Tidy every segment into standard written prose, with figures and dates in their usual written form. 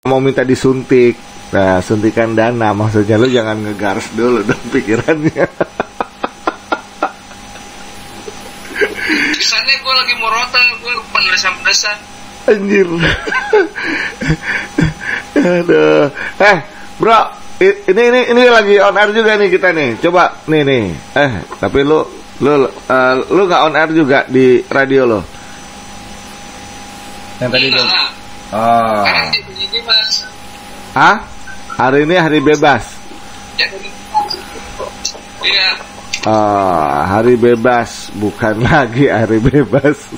mau minta disuntik. Nah, suntikan dana maksudnya lu jangan ngegaris dulu dong pikirannya. Kesannya gue lagi morotan, gue penesan. Anjir. Aduh. Bro, ini lagi on air juga nih kita nih. Coba nih. Tapi lu nggak on air juga di radio lo. Yang tadi tuh. Oh. Hah? Hari ini hari bebas. Iya. Hari bebas, bukan lagi hari bebas.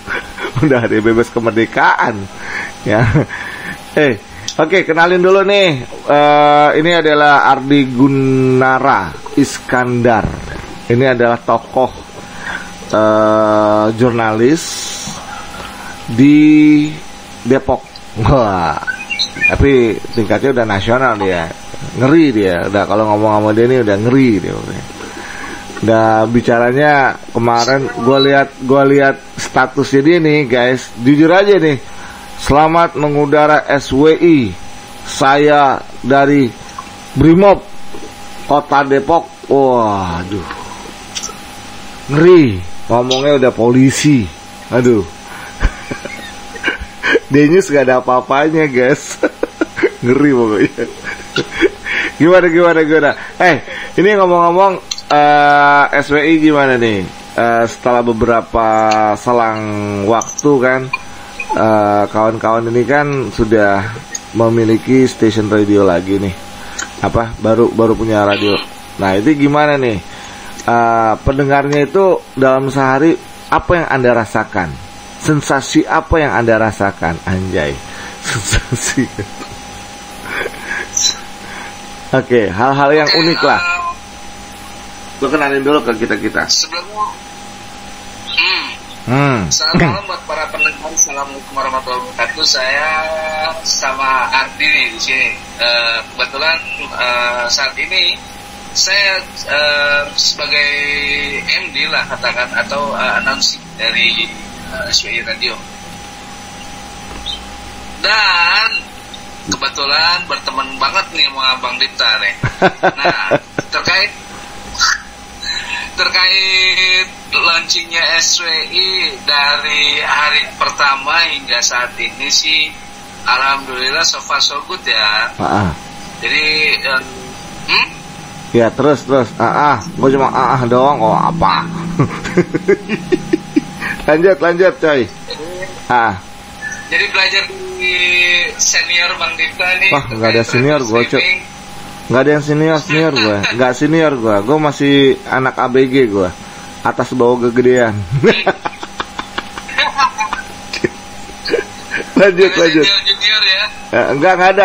Udah hari bebas kemerdekaan. Ya. Oke, kenalin dulu nih. Ini adalah Ardi Gunnara Iskandar. Ini adalah tokoh jurnalis di Depok. Wah. Tapi tingkatnya udah nasional dia. Ngeri dia. Udah kalau ngomong sama dia ini udah ngeri dia. Udah bicaranya kemarin gua lihat statusnya dia nih, guys. Jujur aja nih. Selamat mengudara SWI. Saya dari Brimob Kota Depok. Waduh. Ngeri. Ngomongnya udah polisi. Aduh. Denyus gak ada apa-apanya, guys. Ngeri pokoknya. Gimana? Ini ngomong-ngomong SWI gimana nih? Setelah beberapa selang waktu kan, kawan-kawan ini kan sudah memiliki station radio lagi nih. Baru punya radio. Nah, itu gimana nih? Pendengarnya itu dalam sehari apa yang Anda rasakan? Sensasi apa yang Anda rasakan? Anjay, sensasi. Oke, hal-hal yang unik lah. Lo kenalin dulu ke kita. Sebelumnya, selamat malam buat para pendengar. Assalamualaikum warahmatullahi wabarakatuh. Saya sama Ardi nih di sini. Kebetulan saat ini saya sebagai MD lah katakan atau announcing dari SWI Radio. Dan kebetulan berteman banget nih sama Bang Dipta nih. Nah, terkait launchingnya SWI dari hari pertama hingga saat ini sih alhamdulillah so far so good ya. Jadi ya terus gue cuma doang apa. lanjut coy. Jadi belajar di senior Bang Dipta nih. Wah, nggak ada senior gue, Cok. Nggak ada yang senior gue. Nggak senior gue. Gue masih anak ABG gue. Atas bawah kegedean. lanjut. Junior ya? Nggak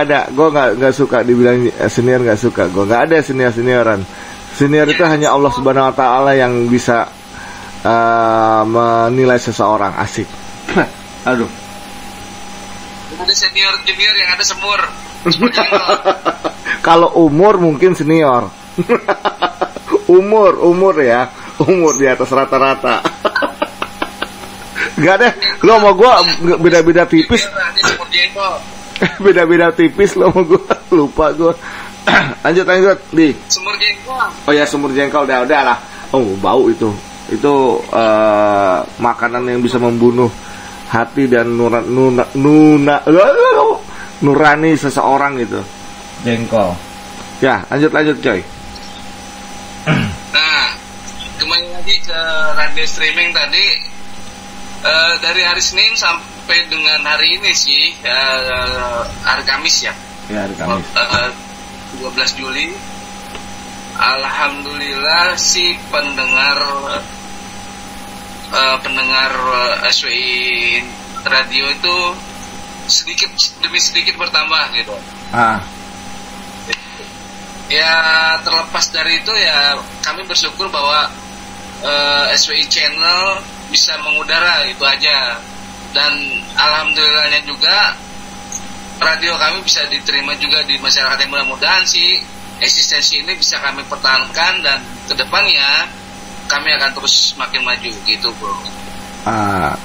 ada. Gue nggak suka dibilang senior, nggak suka. Gue nggak ada senioran. Senior itu hanya Allah Subhanahu Wa Taala yang bisa menilai seseorang. Asik. Aduh. Ada senior junior yang ada semur. Kalau umur mungkin senior. umur ya. Umur di atas rata-rata. Gak deh. Lo sama gue beda-beda tipis. Beda-beda tipis lo sama gue. Lupa gue. lanjut di. Sumur jengkol. Oh ya, sumur jengkol udah lah. Oh, bau itu. Itu makanan yang bisa membunuh hati dan nurani seseorang itu. Jengkol. Ya, lanjut coy. Nah, kembali lagi ke radio streaming tadi. Dari hari Senin sampai dengan hari ini sih, hari Kamis ya. Ya, hari Kamis. 12 Juli. Alhamdulillah sih pendengar SWI radio itu sedikit demi sedikit bertambah gitu. Ya terlepas dari itu ya kami bersyukur bahwa SWI channel bisa mengudara itu aja, dan alhamdulillahnya juga radio kami bisa diterima juga di masyarakat, yang mudah-mudahan sih eksistensi ini bisa kami pertahankan dan kedepannya kami akan terus makin maju gitu bro.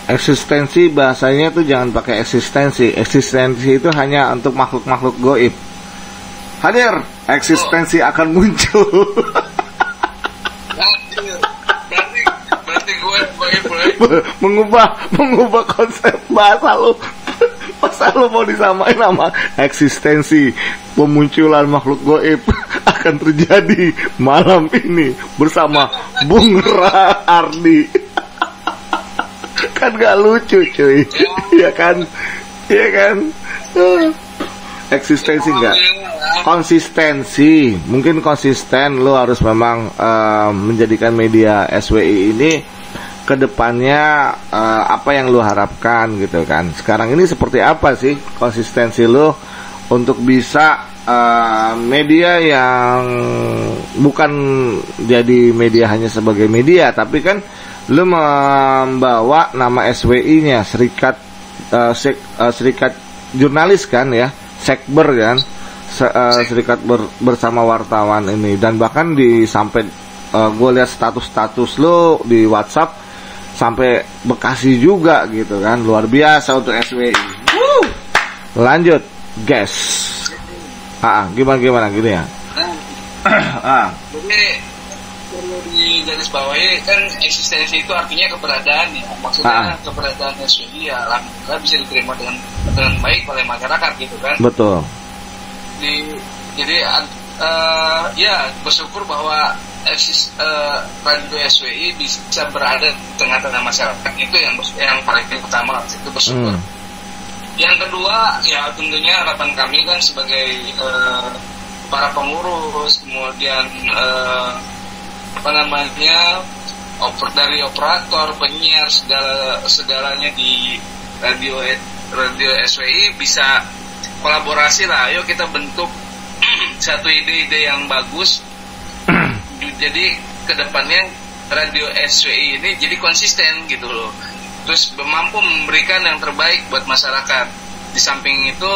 Eksistensi bahasanya tuh jangan pakai eksistensi. Eksistensi itu hanya untuk makhluk-makhluk goib. Hadir, eksistensi akan muncul. Berarti gue boleh mengubah konsep bahasa lu. Masa lu mau disamain sama eksistensi pemunculan makhluk goib akan terjadi malam ini bersama Bung Ardi. Kan gak lucu cuy. Iya kan? Eksistensi enggak, konsistensi. Mungkin konsisten, lo harus memang menjadikan media SWI ini kedepannya apa yang lo harapkan gitu kan. Sekarang ini seperti apa sih konsistensi lo untuk bisa media yang bukan jadi media hanya sebagai media, tapi kan lo membawa nama SWI-nya, serikat jurnalis kan ya, sekber kan, serikat bersama wartawan ini. Dan bahkan sampai gue lihat status lo di WhatsApp sampai Bekasi juga gitu kan, luar biasa untuk SWI. Lanjut guys, gimana gini ya. Jadi perlu digarisbawahi kan, eksistensi itu artinya keberadaan ya, maksudnya keberadaan SWI ya alhamdulillah bisa diterima dengan baik oleh masyarakat gitu kan. Betul. Jadi ya bersyukur bahwa radio SWI bisa berada di tengah-tengah masyarakat, itu yang paling utama, itu bersyukur. Yang kedua ya tentunya harapan kami kan sebagai para pengurus, kemudian dari operator, penyiar, segalanya di radio SWI bisa kolaborasi lah. Ayo kita bentuk satu ide-ide yang bagus. Jadi kedepannya radio SWI ini jadi konsisten gitu loh. Terus mampu memberikan yang terbaik buat masyarakat. Di samping itu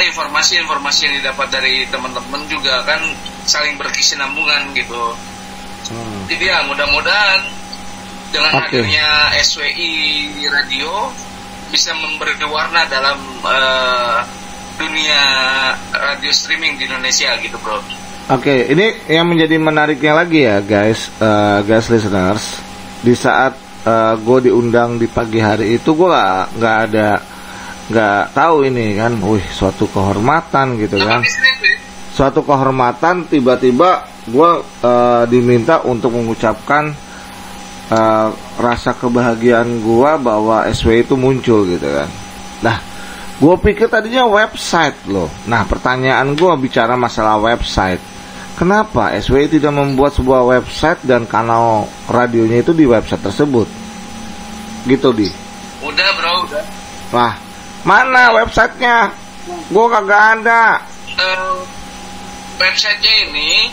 informasi yang didapat dari teman-teman juga kan saling berkesinambungan gitu. Jadi ya mudah-mudahan dengan hadirnya SWI radio bisa memberi warna dalam dunia radio streaming di Indonesia gitu bro. Oke, ini yang menjadi menariknya lagi ya guys listeners. Di saat gue diundang di pagi hari itu, gue nggak tahu ini kan, suatu kehormatan gitu kan. Suatu kehormatan, tiba-tiba gue diminta untuk mengucapkan rasa kebahagiaan gue bahwa SW itu muncul gitu kan. Nah, gue pikir tadinya website loh. Nah, pertanyaan gue bicara masalah website. Kenapa SWI tidak membuat sebuah website dan kanal radionya itu di website tersebut? Gitu di. Udah bro, udah. Nah, mana websitenya? Gue kagak ada. Websitenya ini,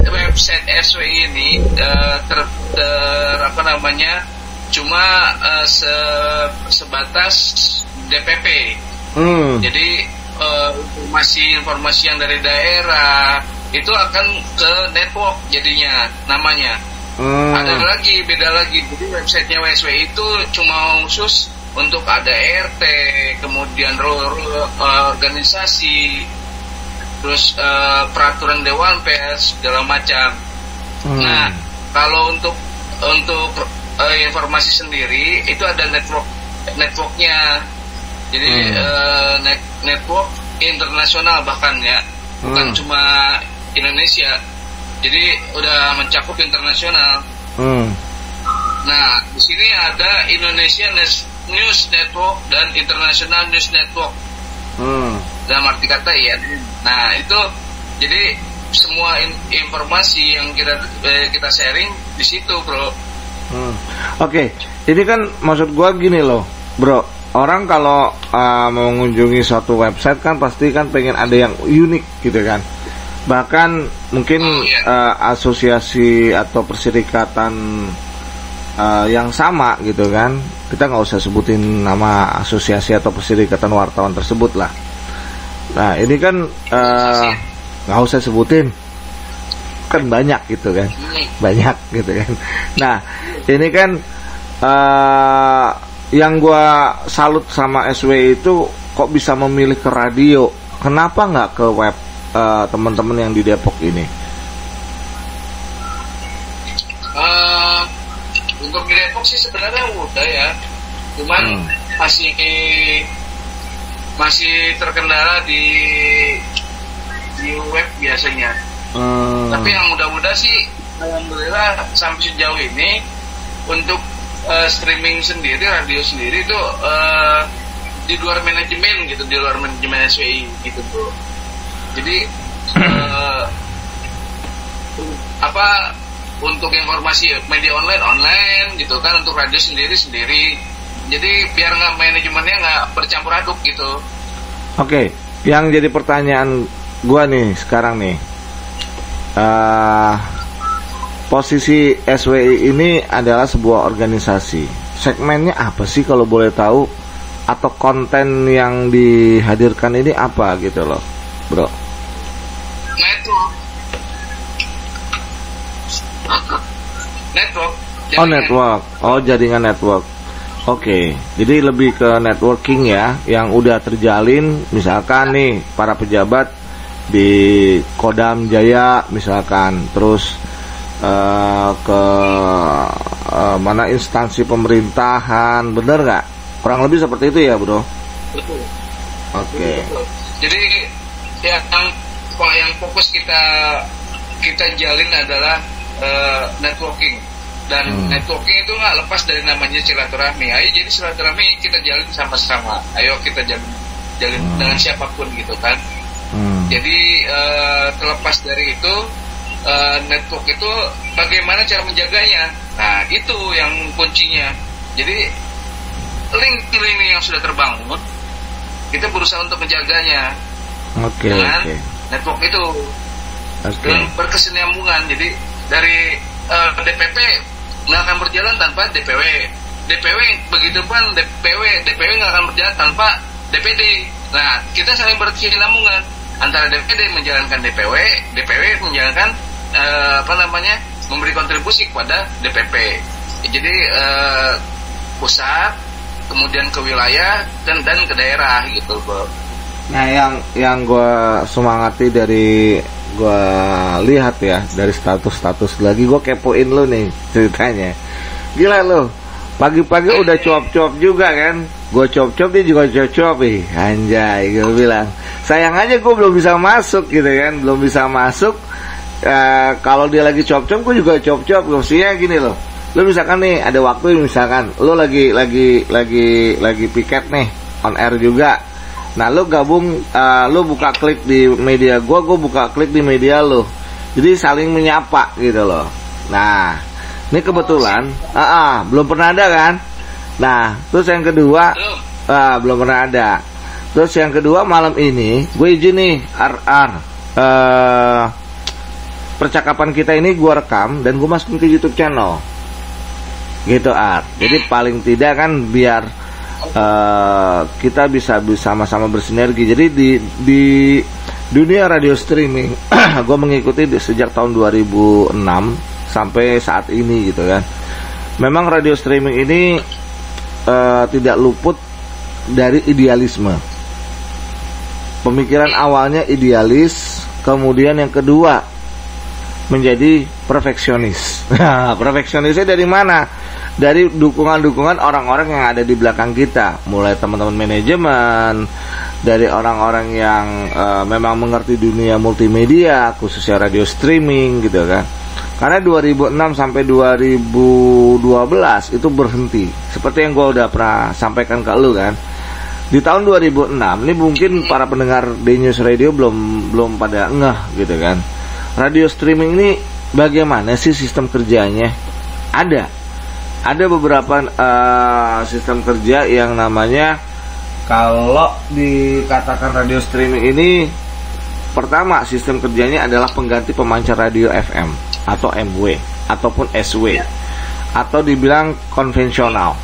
website SWI ini cuma sebatas DPP. Jadi informasi yang dari daerah itu akan ke network jadinya namanya. Ada lagi, beda lagi. Jadi websitenya WSW itu cuma khusus untuk ada RT, kemudian organisasi, terus peraturan dewan pers segala macam. Nah, kalau untuk informasi sendiri itu ada networknya. Jadi network internasional bahkan ya, bukan cuma Indonesia, jadi udah mencakup internasional. Nah, di sini ada Indonesia News Network dan International News Network. Dalam arti kata ya. Nah, itu jadi semua informasi yang kita sharing di situ, bro. Oke, ini kan maksud gua gini loh, bro. Orang kalau mau mengunjungi suatu website kan pasti kan pengen ada yang unik gitu kan. Bahkan mungkin asosiasi atau perserikatan yang sama gitu kan. Kita nggak usah sebutin nama asosiasi atau perserikatan wartawan tersebut lah. Nah, ini kan nggak usah sebutin. kan banyak gitu kan, banyak gitu kan. Nah ini kan yang gua salut sama SWI itu kok bisa memilih ke radio, kenapa nggak ke web teman-teman yang di Depok ini? Untuk di Depok sih sebenarnya udah ya, cuman masih terkendala di web biasanya. Tapi yang mudah-mudah sih alhamdulillah sampai sejauh ini untuk streaming sendiri, radio sendiri itu di luar manajemen gitu, di luar manajemen SWI gitu bro. Jadi untuk informasi media online gitu kan, untuk radio sendiri. Jadi biar nggak manajemennya nggak bercampur aduk gitu. Oke, yang jadi pertanyaan gua nih sekarang nih, posisi SWI ini adalah sebuah organisasi. Segmennya apa sih kalau boleh tahu? Atau konten yang dihadirkan ini apa gitu loh, bro? Network. Oh network. Oh jaringan network. Oke, jadi lebih ke networking ya, yang udah terjalin. Misalkan nih para pejabat di Kodam Jaya misalkan, terus ke mana instansi pemerintahan, bener nggak? Kurang lebih seperti itu ya bro? Betul. Oke. Jadi yang fokus kita jalin adalah networking, dan networking itu nggak lepas dari namanya silaturahmi. Ayo jadi silaturahmi kita jalin sama-sama. Ayo kita jalin dengan siapapun gitu kan. Jadi terlepas dari itu, network itu bagaimana cara menjaganya. Nah itu yang kuncinya. Jadi link yang sudah terbangun, kita berusaha untuk menjaganya dengan network itu, dengan berkesinambungan. Jadi dari DPP nggak akan berjalan tanpa DPW begitu pun DPW nggak akan berjalan tanpa DPD. Nah kita saling berkesinambungan antara DPD menjalankan DPW menjalankan memberi kontribusi kepada DPP. Jadi pusat, kemudian ke wilayah dan ke daerah gitu bro. Nah yang gue semangati dari gue lihat ya, dari status lagi gue kepoin lo nih ceritanya. Gila lo, pagi-pagi udah cuap-cuap juga kan. Gue cuap-cuap, dia juga cuap-cuap nih. Anjay, gue bilang sayang aja gue belum bisa masuk gitu kan, belum bisa masuk. Kalau dia lagi cuap-cuap, gue juga cuap-cuap. Maksudnya gini loh, lo misalkan nih ada waktu, misalkan lo lagi piket nih on air juga. Nah lo gabung, lo buka klik di media gue buka klik di media lo, jadi saling menyapa gitu loh. Nah ini kebetulan belum pernah ada kan. Nah terus yang kedua belum pernah ada. Terus yang kedua, malam ini gue izin nih percakapan kita ini gue rekam dan gue masukin ke YouTube channel gitu Jadi paling tidak kan biar kita bisa sama-sama bersinergi. Jadi di dunia radio streaming gue mengikuti sejak tahun 2006 sampai saat ini gitu kan. Memang radio streaming ini tidak luput dari idealisme. Pemikiran awalnya idealis, kemudian yang kedua menjadi perfeksionis. Nah, perfeksionisnya dari mana? Dari dukungan-dukungan orang-orang yang ada di belakang kita, mulai teman-teman manajemen, dari orang-orang yang memang mengerti dunia multimedia, khususnya radio streaming gitu kan. Karena 2006 sampai 2012 itu berhenti. Seperti yang gue udah pernah sampaikan ke lu kan. Di tahun 2006 ini mungkin para pendengar D-News Radio belum pada ngeh gitu kan. Radio streaming ini bagaimana sih sistem kerjanya? Ada beberapa sistem kerja yang namanya, kalau dikatakan radio streaming ini, pertama sistem kerjanya adalah pengganti pemancar radio FM atau MW ataupun SW atau dibilang konvensional.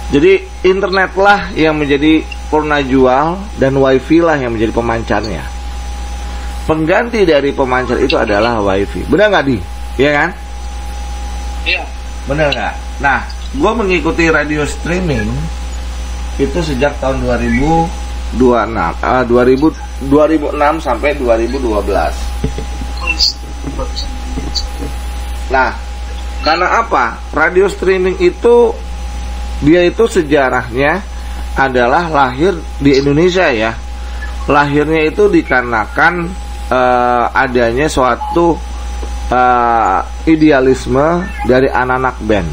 Jadi internet lah yang menjadi purna jual dan wifi lah yang menjadi pemancarnya. pengganti dari pemancar itu adalah WiFi. Benar nggak, Di? Iya kan? Iya. Benar nggak? Nah, gue mengikuti radio streaming itu sejak tahun 2006 sampai 2012. Nah, karena apa? Radio streaming itu dia itu sejarahnya adalah lahir di Indonesia ya. Lahirnya itu dikarenakan adanya suatu idealisme dari anak-anak band.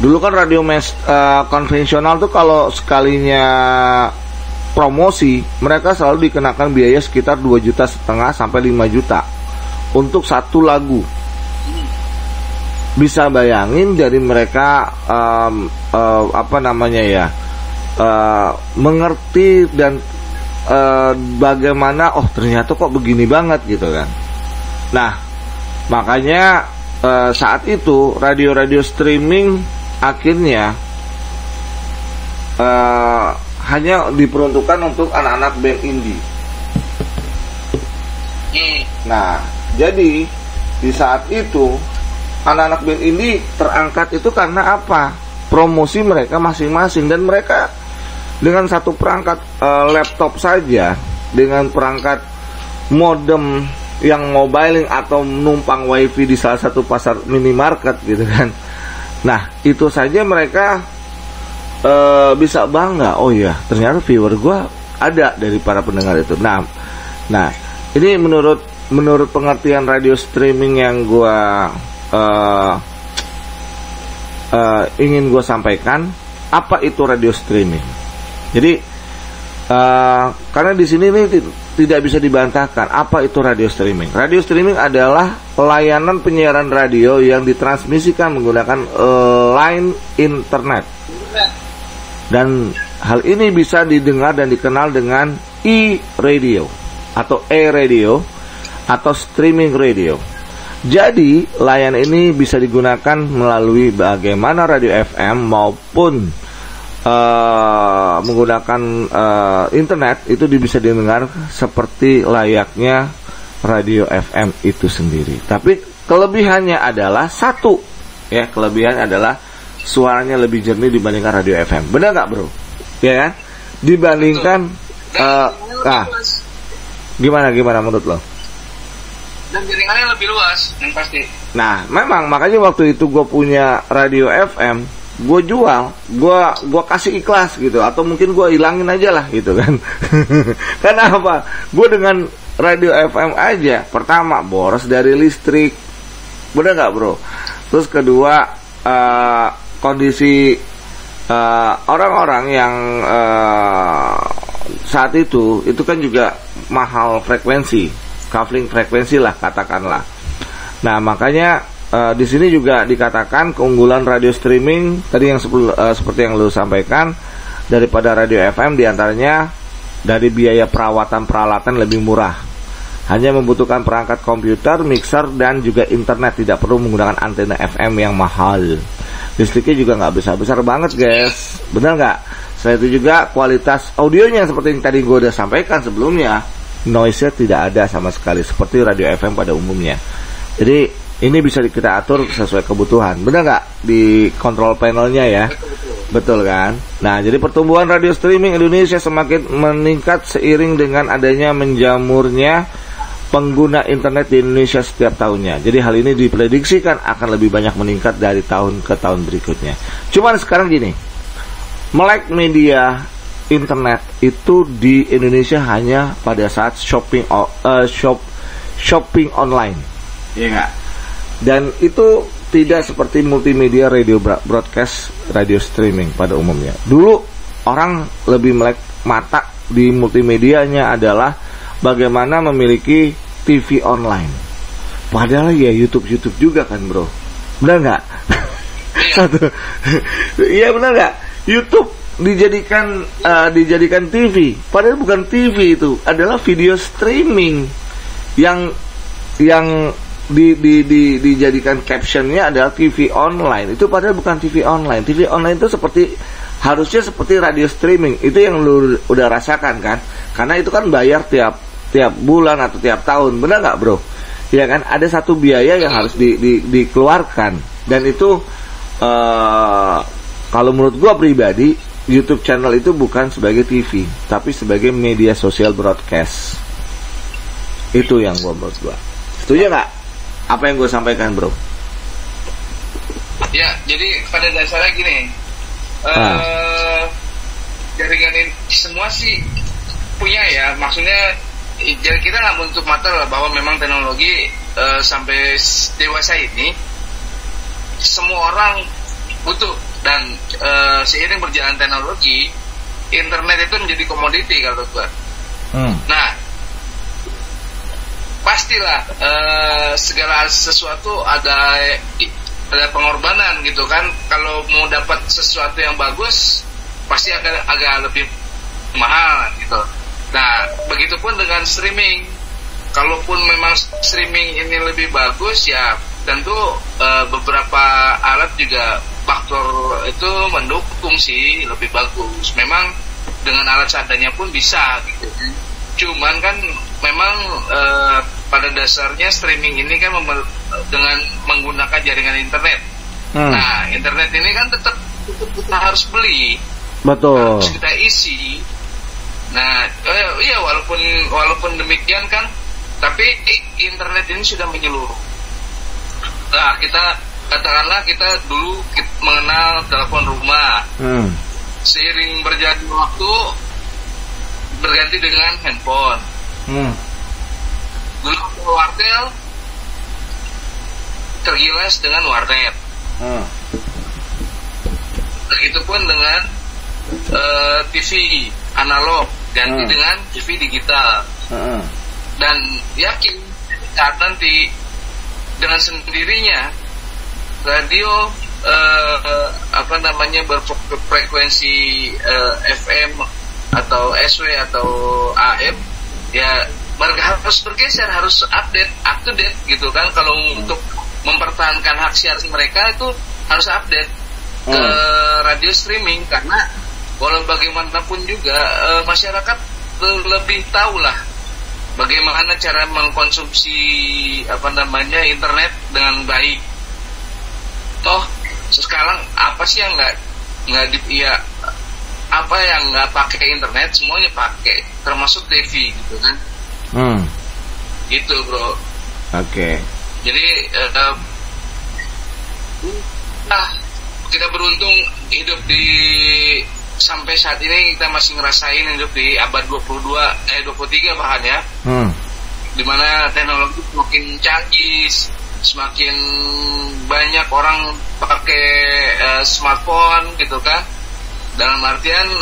Dulu kan radio konvensional tuh kalau sekalinya promosi, mereka selalu dikenakan biaya sekitar 2,5 juta sampai 5 juta untuk satu lagu. Bisa bayangin dari mereka mengerti dan bagaimana, oh ternyata kok begini banget gitu kan. Nah, makanya saat itu radio-radio streaming akhirnya hanya diperuntukkan untuk anak-anak band indie. Nah, jadi di saat itu anak-anak band indie terangkat itu karena apa? Promosi mereka masing-masing, dan mereka dengan satu perangkat laptop saja, dengan perangkat modem yang mobiling atau numpang wifi di salah satu pasar minimarket gitu kan. Nah, itu saja mereka bisa bangga. Oh iya, ternyata viewer gue ada dari para pendengar itu. Nah, ini menurut pengertian radio streaming yang gue ingin gue sampaikan, apa itu radio streaming. Jadi karena di sini ini tidak bisa dibantahkan apa itu radio streaming. Radio streaming adalah layanan penyiaran radio yang ditransmisikan menggunakan line internet. Dan hal ini bisa didengar dan dikenal dengan e-radio atau e-radio atau streaming radio. Jadi layanan ini bisa digunakan melalui bagaimana radio FM maupun menggunakan internet. Itu bisa didengar seperti layaknya radio FM itu sendiri. Tapi kelebihannya adalah satu, ya, kelebihan adalah suaranya lebih jernih dibandingkan radio FM. Benar nggak, bro? Ya kan? Dibandingkan gimana menurut lo? Dan jaringannya lebih luas, yang pasti. Nah, memang makanya waktu itu gue punya radio FM, gue jual, gue kasih ikhlas gitu, atau mungkin gue hilangin aja lah gitu kan. Karena apa? Gue dengan radio FM aja, pertama boros dari listrik, bener nggak, bro? Terus kedua, kondisi orang-orang yang saat itu kan juga mahal frekuensi, kafling frekuensi lah katakanlah. Nah, makanya di sini juga dikatakan keunggulan radio streaming tadi yang seperti yang lu sampaikan daripada radio FM, diantaranya dari biaya perawatan peralatan lebih murah, hanya membutuhkan perangkat komputer, mixer, dan juga internet, tidak perlu menggunakan antena FM yang mahal. Listriknya juga nggak besar-besar banget, guys, benar nggak? Selain itu juga kualitas audionya seperti yang tadi gue udah sampaikan sebelumnya, noise-nya tidak ada sama sekali seperti radio FM pada umumnya. Jadi ini bisa kita atur sesuai kebutuhan, benar nggak? Di control panelnya ya, betul kan? Nah, jadi pertumbuhan radio streaming Indonesia semakin meningkat seiring dengan adanya menjamurnya pengguna internet di Indonesia setiap tahunnya. Jadi hal ini diprediksikan akan lebih banyak meningkat dari tahun ke tahun berikutnya. Cuman sekarang gini, melek media internet itu di Indonesia hanya pada saat shopping online, ya nggak? Dan itu tidak seperti multimedia radio broadcast, radio streaming pada umumnya. Dulu orang lebih melek mata di multimedianya adalah bagaimana memiliki TV online. Padahal ya YouTube juga kan, bro. Benar nggak? Satu. Iya, benar nggak? YouTube dijadikan TV. Padahal bukan TV, itu adalah video streaming yang dijadikan captionnya adalah TV online. Itu padahal bukan TV online. TV online itu harusnya seperti radio streaming. Itu yang lu udah rasakan kan? Karena itu kan bayar tiap tiap bulan atau tiap tahun, benar nggak bro? Ya kan, ada satu biaya yang harus dikeluarkan, dan itu kalau menurut gua pribadi, YouTube channel itu bukan sebagai TV, tapi sebagai media sosial broadcast. Itu yang menurut gua. Setuju nggak? Apa yang gua sampaikan, bro? Ya, jadi pada dasarnya gini, jaringan ini semua sih punya ya, maksudnya jadi kita nggak menutup mata lah bahwa memang teknologi sampai dewasa ini semua orang butuh, dan seiring berjalan teknologi, internet itu menjadi komoditi kalau gua. Nah, pastilah segala sesuatu ada pengorbanan gitu kan. Kalau mau dapat sesuatu yang bagus, pasti agak lebih mahal gitu. Nah, begitupun dengan streaming. Kalaupun memang streaming ini lebih bagus, ya tentu beberapa alat juga faktor itu mendukung sih lebih bagus. Memang dengan alat seadanya pun bisa gitu. Cuman kan memang pada dasarnya streaming ini kan dengan menggunakan jaringan internet. Nah, internet ini kan tetap kita harus beli. Betul. Harus kita isi. Nah, iya walaupun demikian kan, tapi internet ini sudah menyeluruh. Nah, katakanlah kita dulu mengenal telepon rumah. Seiring berjalan waktu berganti dengan handphone. Dulu wartel tergilas dengan warnet. Begitupun dengan TV analog ganti dengan TV digital. Dan yakin saat nanti dengan sendirinya radio berfrekuensi FM atau SW atau AM ya harus bergeser, harus update, up to date gitu kan. Kalau untuk mempertahankan hak siar mereka itu harus update ke radio streaming, karena walau bagaimanapun juga masyarakat lebih tahu lah bagaimana cara mengkonsumsi internet dengan baik. Toh sekarang apa sih yang apa yang nggak pakai internet, semuanya pakai, termasuk TV gitu kan. Gitu bro. Oke. Jadi kita beruntung hidup di sampai saat ini, kita masih ngerasain hidup di abad 23 bahkan ya. Dimana teknologi semakin canggih, semakin banyak orang pakai smartphone gitu kan. Dalam artian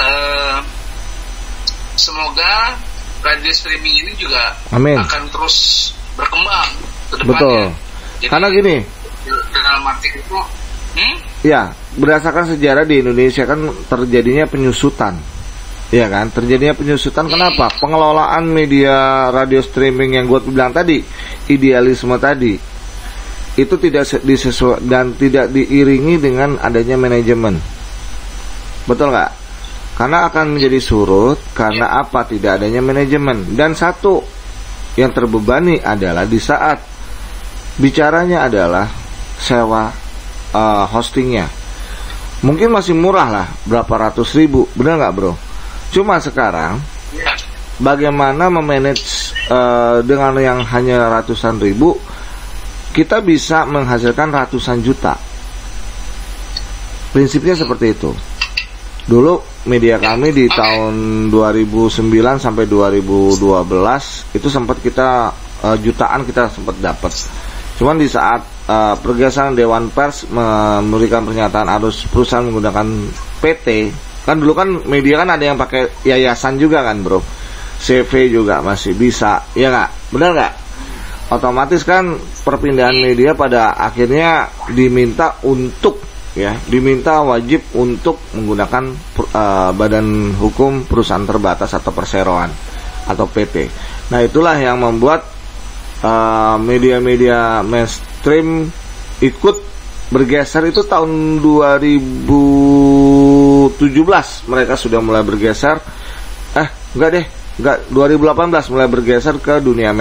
semoga radio streaming ini juga akan terus berkembang ke depannya. Betul. Jadi, karena gini, dalam arti itu ya, berdasarkan sejarah di Indonesia kan terjadinya penyusutan. Iya kan, terjadinya penyusutan. Kenapa? Pengelolaan media radio streaming yang gue bilang tadi, idealisme tadi, itu tidak dan tidak diiringi dengan adanya manajemen. Betul nggak? Karena akan menjadi surut karena apa? Tidak adanya manajemen. Dan satu yang terbebani adalah di saat bicaranya adalah sewa hostingnya. Mungkin masih murah lah, berapa ratus ribu, benar nggak bro? Cuma sekarang bagaimana memanage dengan yang hanya ratusan ribu, kita bisa menghasilkan ratusan juta. Prinsipnya seperti itu. Dulu media kami di tahun 2009 sampai 2012 itu sempat kita jutaan kita sempat dapat. Cuman di saat pergeseran Dewan Pers memberikan pernyataan harus perusahaan menggunakan PT, kan dulu kan media kan ada yang pakai yayasan juga kan bro, CV juga masih bisa, ya nggak? Benar nggak? Otomatis kan perpindahan media pada akhirnya diminta wajib untuk menggunakan badan hukum perusahaan terbatas atau perseroan atau PT. Nah itulah yang membuat media-media mainstream ikut bergeser. Itu tahun 2017 mereka sudah mulai bergeser. Enggak deh, 2018 mulai bergeser ke dunia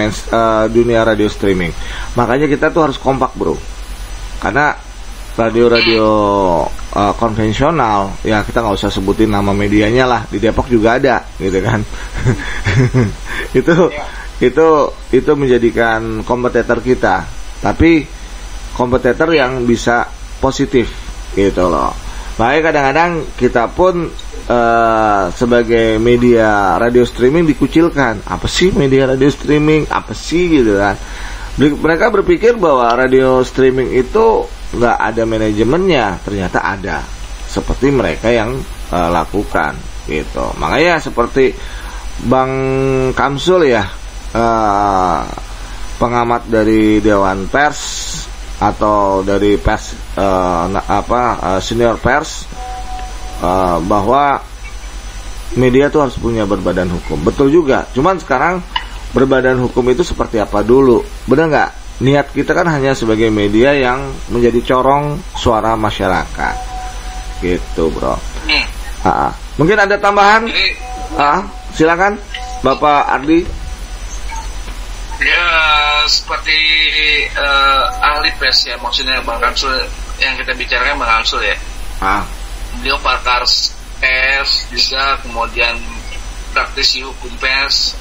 radio streaming. Makanya kita tuh harus kompak, bro. Karena radio-radio konvensional, ya kita nggak usah sebutin nama medianya lah, di Depok juga ada, gitu kan. itu menjadikan kompetitor kita, tapi kompetitor yang bisa positif, gitu loh. Makanya kadang-kadang kita pun sebagai media radio streaming dikucilkan. Apa sih media radio streaming? Apa sih, gitu kan? Mereka berpikir bahwa radio streaming itu nggak ada manajemennya, ternyata ada. Seperti mereka yang lakukan, gitu. Makanya seperti Bang Kamsul ya, pengamat dari Dewan Pers atau dari pers senior pers, bahwa media tuh harus punya berbadan hukum. Betul juga. Cuman sekarang berbadan hukum itu seperti apa dulu? Benar nggak? Niat kita kan hanya sebagai media yang menjadi corong suara masyarakat, gitu, bro. Mungkin ada tambahan? Silakan, Bapak Ardi. Ya, seperti ahli pers ya, maksudnya Bang Kamsul yang kita bicarakan, Bang Kamsul ya. Beliau pakar pers juga, kemudian praktisi hukum pers.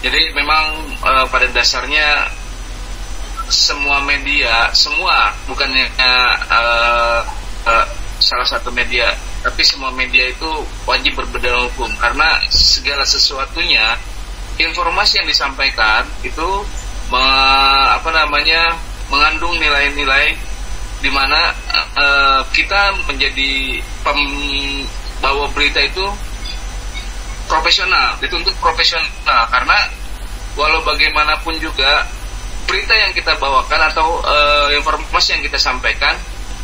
Jadi memang pada dasarnya semua media, bukannya salah satu media, tapi semua media itu wajib berbadan hukum, karena segala sesuatunya, informasi yang disampaikan itu mengandung nilai-nilai di mana kita menjadi pembawa berita itu profesional, dituntut profesional, karena walau bagaimanapun juga berita yang kita bawakan atau informasi yang kita sampaikan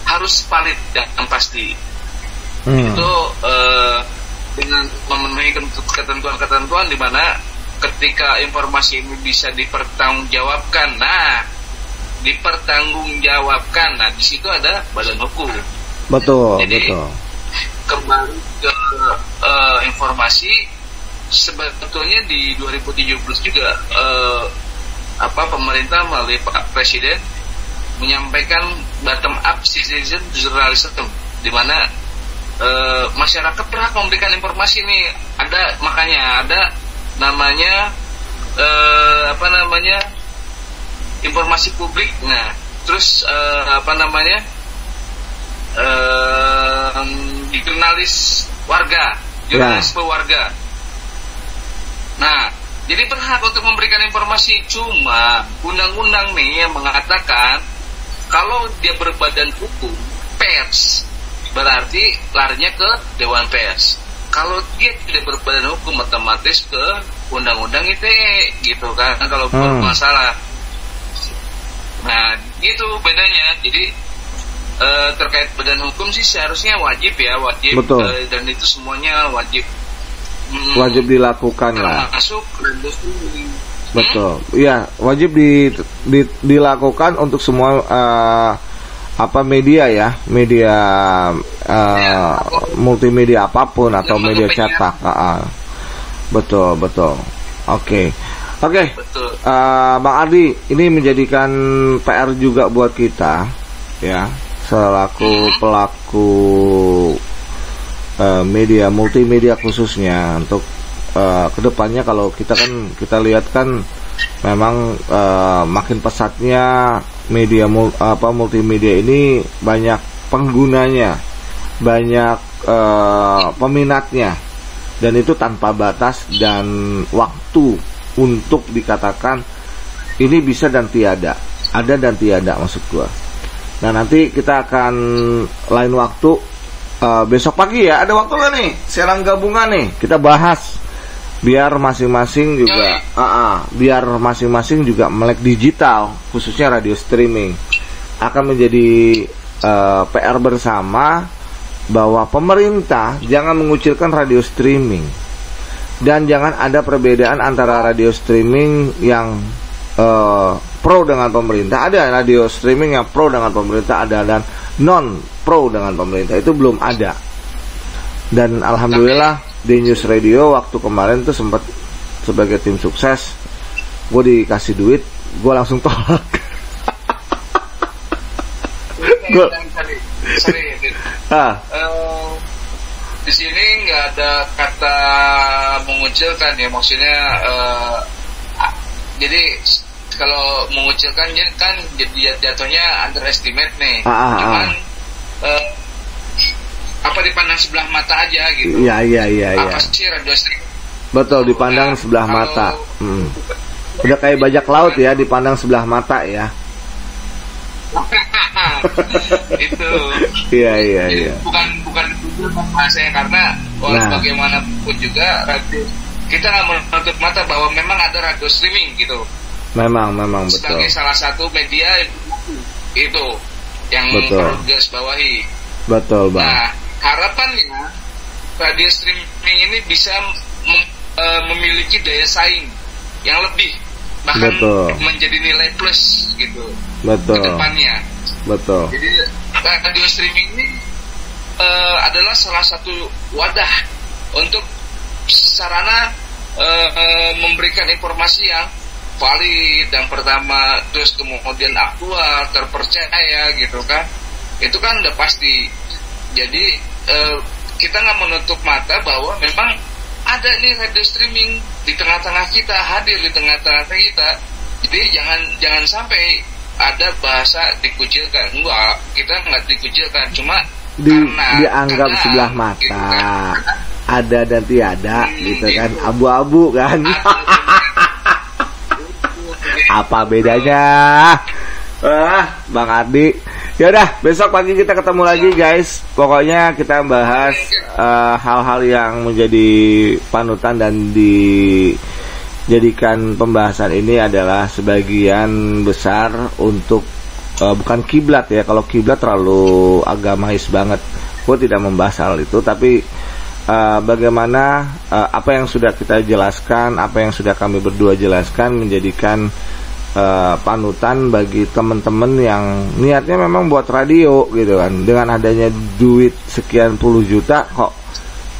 harus valid dan pasti. Itu dengan memenuhi ketentuan-ketentuan di mana ketika informasi ini bisa dipertanggungjawabkan. Nah, di situ ada badan hukum. Betul. Jadi, betul. Kembali ke informasi, sebetulnya di 2017 juga pemerintah melalui Pak Presiden menyampaikan bottom up citizen journalism, di mana masyarakat berhak memberikan informasi ini. Makanya ada namanya informasi publik. Nah, terus jurnalis warga, jurnalisme warga. Nah, jadi berhak untuk memberikan informasi. Cuma undang-undang nih yang mengatakan kalau dia berbadan hukum pers, berarti larinya ke Dewan Pers. Kalau dia tidak berbadan hukum, otomatis ke undang-undang ITE, gitu kan, kalau bermasalah. Nah, gitu bedanya. Jadi terkait badan hukum sih seharusnya wajib. Betul. Dan itu semuanya wajib. Wajib dilakukan lah. Masuk Betul. Iya, wajib dilakukan untuk semua media ya, media multimedia apapun atau media cetak. Betul. Oke. Bang Ardi, ini menjadikan PR juga buat kita ya, selaku pelaku media multimedia khususnya, untuk kedepannya kalau kita lihat kan memang makin pesatnya media multimedia ini, banyak penggunanya, banyak peminatnya, dan itu tanpa batas dan waktu untuk dikatakan ini bisa dan tiada, ada dan tiada, maksud gua. Nah, nanti kita akan lain waktu, besok pagi ya, ada waktu nggak nih siaran gabungan nih, kita bahas biar masing-masing juga melek digital, khususnya radio streaming. Akan menjadi PR bersama bahwa pemerintah jangan mengucilkan radio streaming, dan jangan ada perbedaan antara radio streaming yang pro dengan pemerintah, ada radio streaming yang pro dengan pemerintah, ada, dan non pro dengan pemerintah, itu belum ada. Dan alhamdulillah di News Radio waktu kemarin tuh sempat sebagai tim sukses, gue dikasih duit, gue langsung tolak. Gue di sini nggak ada kata mengucilkan ya, maksudnya jadi kalau mengucilkan kan jadi jatuhnya underestimate nih. Cuman apa dipandang sebelah mata aja gitu. Iya. Apa sih radio streaming? Betul, dipandang sebelah mata. Udah kayak bajak laut ya, dipandang sebelah mata ya. Itu. Iya. Bukan bahasanya, karena bagaimanapun juga radio, kita nggak menutup mata bahwa memang ada radio streaming gitu. Memang betul. Sebagai salah satu media itu yang perlu garis bawahi. Betul, Bang. Nah, harapannya radio streaming ini bisa memiliki daya saing yang lebih, bahkan menjadi nilai plus gitu ke depannya. Betul. Jadi radio streaming ini adalah salah satu wadah untuk sarana memberikan informasi yang valid dan pertama, terus kemudian aktual, terpercaya gitu kan. Itu kan udah pasti. Jadi kita nggak menutup mata bahwa memang ada nih radio streaming di tengah-tengah kita, hadir di tengah-tengah kita. Jadi jangan sampai ada bahasa dikucilkan. Enggak, kita nggak dikucilkan, cuma karena dianggap sebelah mata gitu kan. Ada dan tiada gitu kan, abu-abu kan. Apa bedanya? Bang Ardi. Ya udah, besok pagi kita ketemu lagi guys. Pokoknya kita bahas hal-hal yang menjadi panutan dan dijadikan pembahasan ini adalah sebagian besar untuk bukan kiblat ya. Kalau kiblat terlalu agamais banget. Gue tidak membahas hal itu, tapi bagaimana apa yang sudah kita jelaskan, apa yang sudah kami berdua jelaskan menjadikan panutan bagi teman-teman yang niatnya memang buat radio gitu kan. Dengan adanya duit sekian puluh juta kok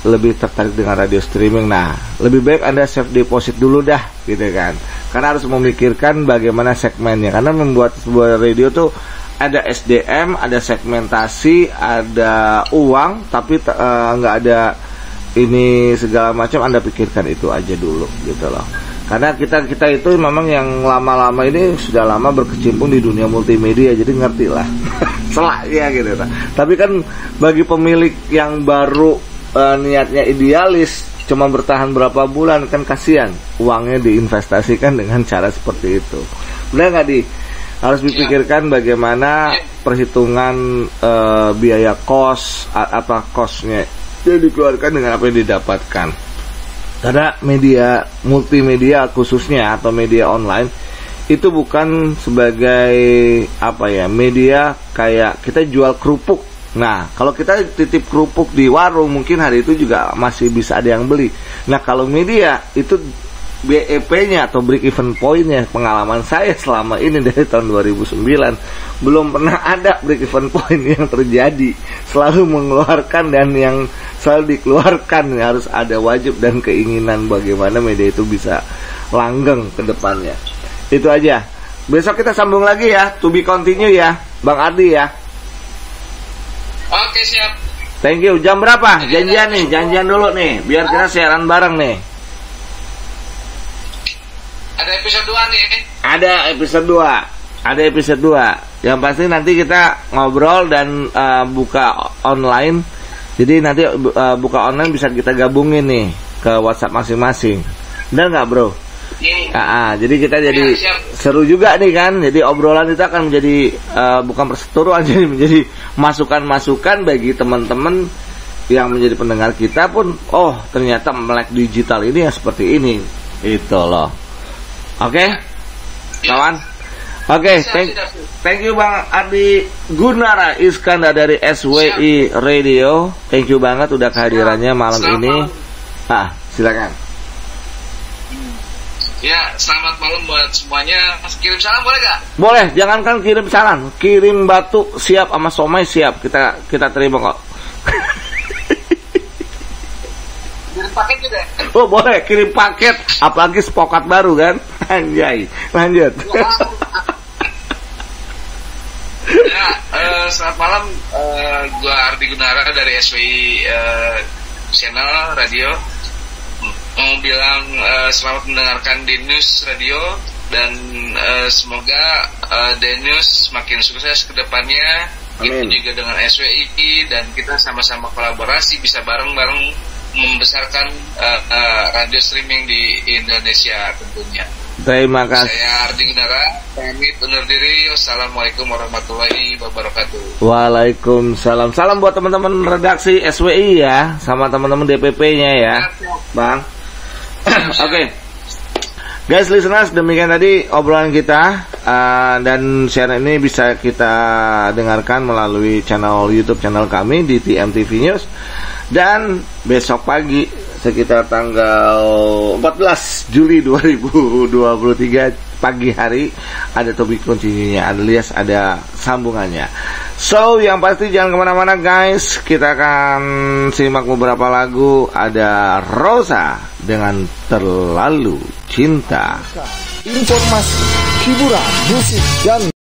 lebih tertarik dengan radio streaming. Nah, lebih baik Anda save deposit dulu dah gitu kan. Karena harus memikirkan bagaimana segmennya. Karena membuat sebuah radio tuh ada SDM, ada segmentasi, ada uang, tapi nggak ada ini segala macam. Anda pikirkan itu aja dulu gitu loh. Karena kita itu memang yang lama-lama ini sudah lama berkecimpung di dunia multimedia, jadi ngerti lah selaknya gitu. Tapi kan bagi pemilik yang baru niatnya idealis, cuma bertahan berapa bulan, kan kasihan uangnya diinvestasikan dengan cara seperti itu. Benar nggak harus dipikirkan bagaimana perhitungan biaya kos, apa kosnya yang dikeluarkan dengan apa yang didapatkan. Karena media multimedia khususnya atau media online itu bukan sebagai apa ya, media kayak kita jual kerupuk. Nah, kalau kita titip kerupuk di warung mungkin hari itu juga masih bisa ada yang beli. Nah, kalau media itu BEP-nya atau break even point-nya, pengalaman saya selama ini dari tahun 2009 belum pernah ada break even point yang terjadi. Selalu mengeluarkan, dan yang selalu dikeluarkan harus ada wajib dan keinginan bagaimana media itu bisa langgeng ke depannya. Itu aja. Besok kita sambung lagi ya, to be continue ya, Bang Ardi ya. Oke, siap. Thank you. Jam berapa? Janjian nih, janjian dulu nih, biar kita siaran bareng nih. Ada episode 2 nih. Ada episode 2. Ada episode 2. Yang pasti nanti kita ngobrol dan buka online. Jadi nanti buka online bisa kita gabungin nih ke WhatsApp masing-masing. Benar nggak, Bro? Jadi kita jadi seru juga nih kan. Jadi obrolan itu akan menjadi bukan perseteruan, jadi menjadi masukan-masukan bagi teman-teman yang menjadi pendengar kita pun. Oh, ternyata melek digital ini ya seperti ini. Itu loh. Oke, kawan. Oke, thank you Bang Ardi Gunara Iskandar dari SWI Radio. Thank you banget udah kehadirannya malam ini. Silakan. Ya, selamat malam buat semuanya. Kirim salam boleh gak? Boleh, jangankan kirim salam, kirim batu siap sama somai siap. Kita terima kok. kirim paket juga. Oh boleh, kirim paket. Apalagi spokat baru kan. Anjay, lanjut. Ya, selamat malam. Gua Ardi Gunara dari SWI Channel Radio. Mau bilang selamat mendengarkan DNews Radio dan semoga DNews makin sukses ke depannya. Itu juga dengan SWI dan kita sama-sama kolaborasi bisa bareng-bareng membesarkan radio streaming di Indonesia tentunya. Terima kasih. Saya Ardi Gunara, pamit undur diri. Wassalamualaikum warahmatullahi wabarakatuh. Waalaikumsalam. Salam buat teman-teman redaksi SWI ya, sama teman-teman DPP-nya ya, Bang. Oke. Guys, listeners, demikian tadi obrolan kita, dan siaran ini bisa kita dengarkan melalui channel YouTube channel kami di TMTV News. Dan besok pagi sekitar tanggal 14 Juli 2023 pagi hari ada topik kuncinya, alias ada sambungannya. So yang pasti jangan kemana-mana guys, kita akan simak beberapa lagu. Ada Rosa dengan Terlalu Cinta. Informasi, hiburan, musik, dan